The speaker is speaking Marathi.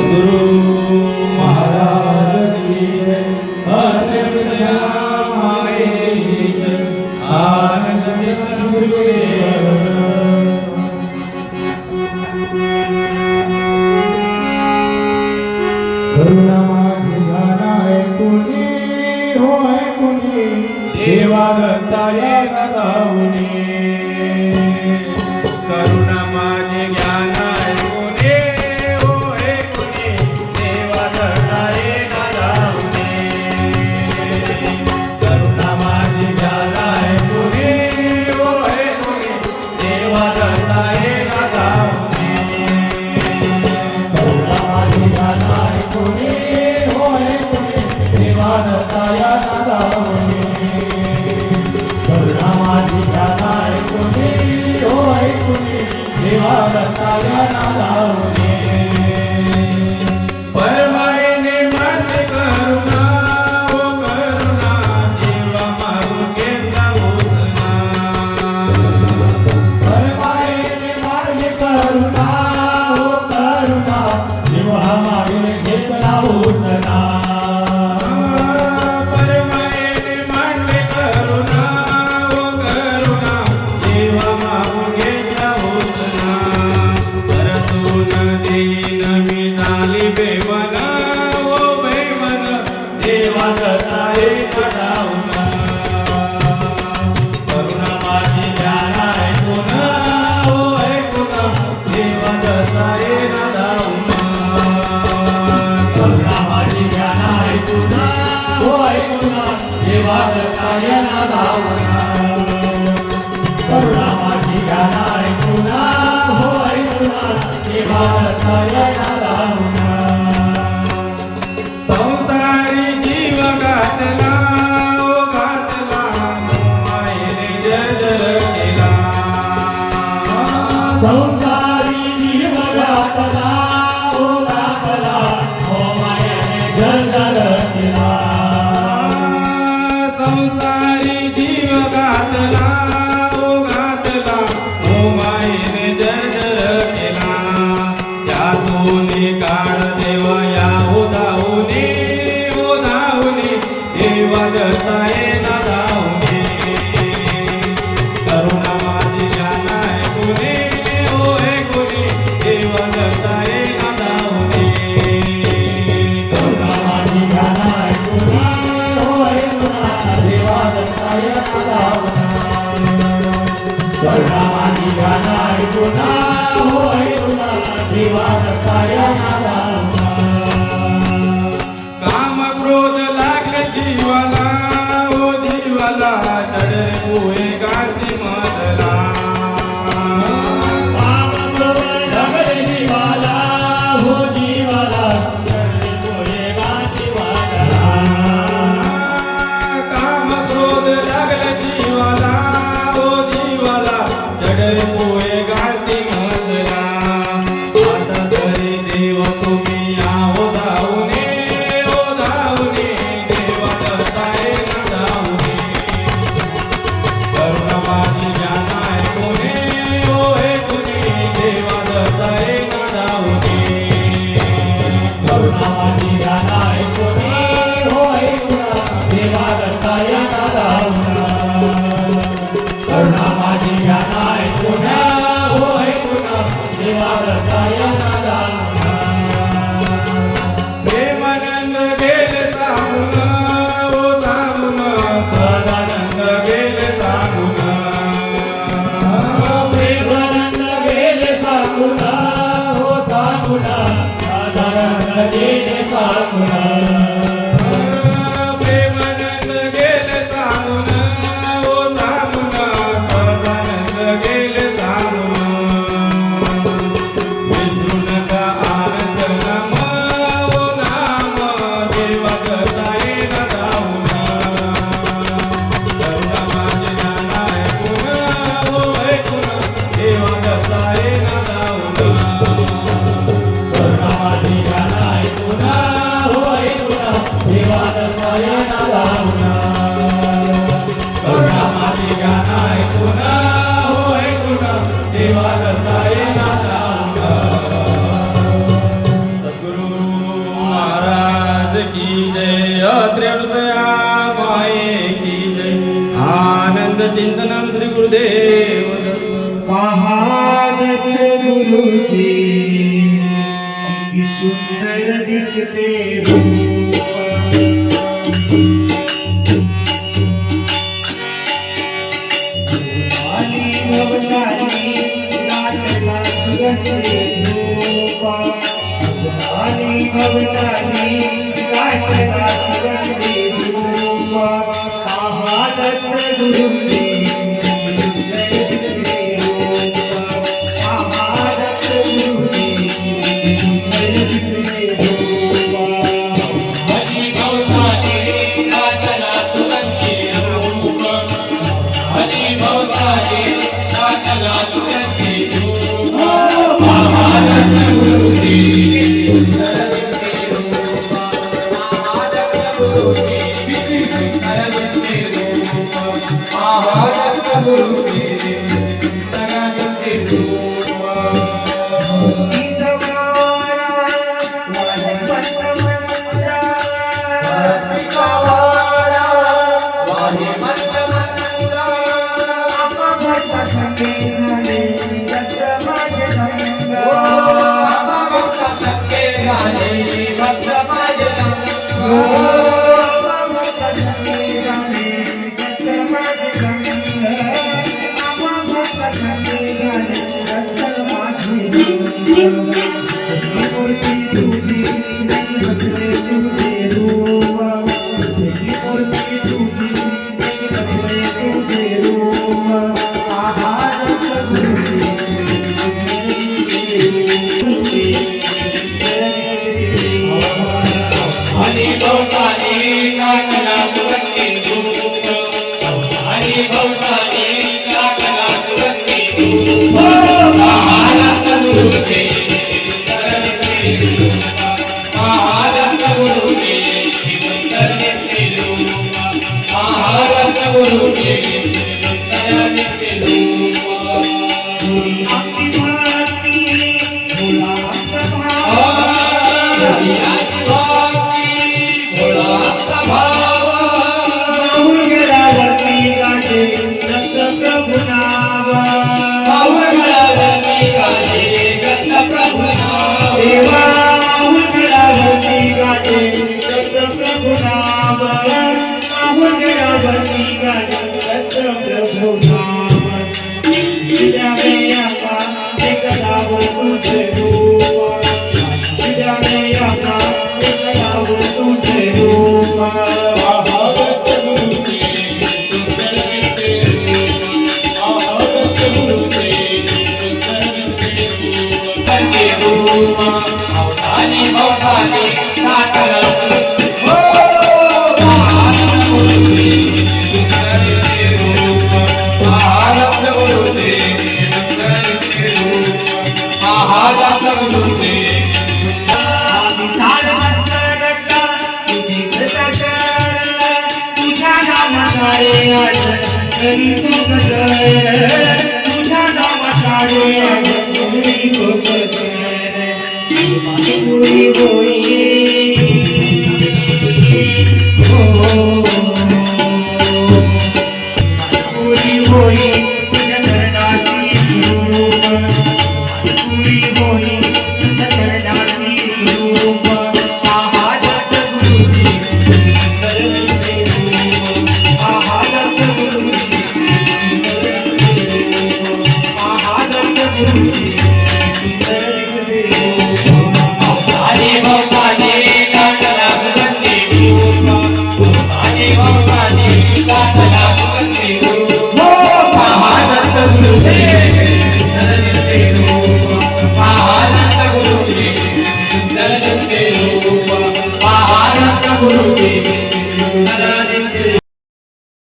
सद्गुरु महाराज की जय। अद्वैत माये की जय। आनंद चित्त गुरुदेव। करुणा माझी गाणाय कुणी होय कुणी देवा दत्ता एक धावणे। करुणा माझे ज्ञान आहे कोणी होय कोणी देवा दत्ता एक धावणे। करुणा माझे ज्ञान आहे कोणी होय कोणी देवा दत्ता एक धावणे। करुणा माझी गाणाय कुणी होय कुणी देवा दत्ता एक धावणे। करुणा माझी गाणाय कुणी होय कुणी देवा दत्ता एक धावणे। परमाईने मान्य करुणा ओ करुणा जीवा मागून घेतला उचना। परमाईने मान्य करुणा हो करुणा जीवा मागून घेतला उचना। परमाईने मान्य करुणा ओ करुणा जीवा मागून घेतला उचना। परतून देईन मी झाली बेमना ओ बेमन देवा दत्ता एक धावना। करुणा माझी ज्ञान आहे पुन्हा ओ ऐकुना देवा दत्ता एक धावना। करुणा माझी ज्ञान आहे तुझा होय पुन्हा देवा दत्ता एक धावना। करुणा माझी ज्ञान आहे तुझा होय पुन्हा देवा दत्ता एक धावना। संसारी जीव घातला ओ घातला मायेने जर्जर केला। संसारी जीव घातला ओ घातला हो मायाने जर्जर केला। संसारी जीव घातला ओ घातला ओ मायेने जर्जर केला। त्यातून काळ देव या धावणे ओ धावणे देवा दत्ता एक धावणे। करुणा माझी ज्ञान आहे कोणी होय कोणी देवा दत्ता एक धावणे। करुणा माझी ज्ञान आहे तुझा होय पुन्हा देवा दत्ता एक धावना। करुणा माझी ज्ञान आहे तुझा होय पुन्हा देवा दत्ता एक धावना। काम क्रोध लागले जीवाला ओ जीवाला चढे पोहे गाती मधला। काम क्रोध लागले जीवाला हो जीवाला चढले पोहे जीवाला। काम क्रोध लागले जीवाला ओ जीवाला चढे पोहे गाती मधला। आता तरी देव तुम्ही आओ धावणे ओ धावणे देवा दत्ता एक धावणे। करुणा माझी ज्ञान आहे कोणी होय कोणी देवा दत्ता एक धावणे। करुणा माझी ज्ञान आहे कोणी होय पुन्हा देवा दत्ता एक धावना। करुणा माझी ज्ञान आहे पुन्हा होय पुन्हा देवा दत्ता एक धावना। प्रेमानंद गेले सांगून ओ सांगून सदानंद गेले सांगून। प्रेमानंद गेले सांगून हो सांगून साधारण गेले सांगून। प्रेमानंद गेले सांगून ओ सांगून सदानंद गेले सांगून। विसरू नका आनंद नाम ओ नाम देवा दत्ता एक धावना। करुणा माझी ज्ञान आहे पुन्हा होय पुन्हा देवा दत्ता एक धावना। करुणा माझी ज्ञान आहे पुन्हा होय पुन्हा सुंदर दिसते रूप भवताली भवताली नाटला सुगंधी रूप भवताली भवताली नाटला सुगंधी रूप महादत्त गुरुजी सुंदर दिसते रूप महादत्त गुरुजी सुंदर दिसते रूप हरी भवताली नाटला सुगंधी रूप हरी भवताली नाटला सुगंधी रूप महादत्त गुरुजी सुंदर दिसते रूप महादत्त गुरुजी सुंदर दिसते रूप महादत्त गुरुजी सुंदर दिसते रूप हरी भवताली नाटला सुगंधी रूप हरी भवताली नाटला सुगंधी रूप महादत्त गुरुजी सुंदर दिसते रूप महादत्त गुरुजी सुंदर दिसते रूप महादत्त गुरुजी सुंदर दिसते रूप भवताली भवताली नाटला महादत्त गुरुजी सुंदर दिसते रूप महादत्त गुरुजी सुंदर दिसते रूप महादत्त गुरुजी तुझ्या नामाचे तुझ्या नामाचे